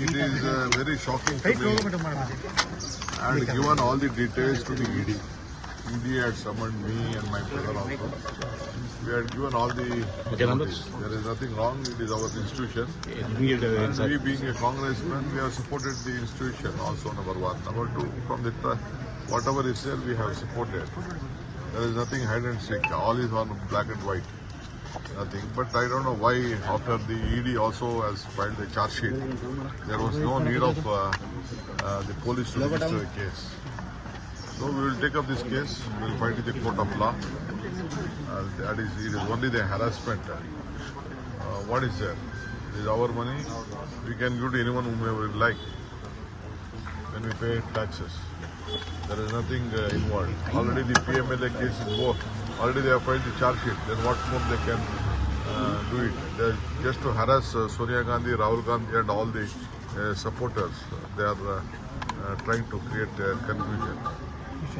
It is very shocking to me. I had given all the details to the ED. ED had summoned me and my brother also. We had given all the notice. There is nothing wrong. It is our institution. And we being a congressman, we have supported the institution also, number one. Number two, from the whatever is there, we have supported. There is nothing hide and seek. All is on black and white. Nothing. But I don't know why after the ED also has filed the charge sheet, there was no need of the police to register the case. So we will take up this case. We will fight in the court of law. That is, it is only the harassment. What is there? It is our money. We can give to anyone whom we like when we pay taxes. There is nothing involved. Already the PMLA case is over. Already they have filed the charge sheet. Then what more they can do it? Just to harass Sonia Gandhi, Rahul Gandhi and all the supporters. They are trying to create confusion.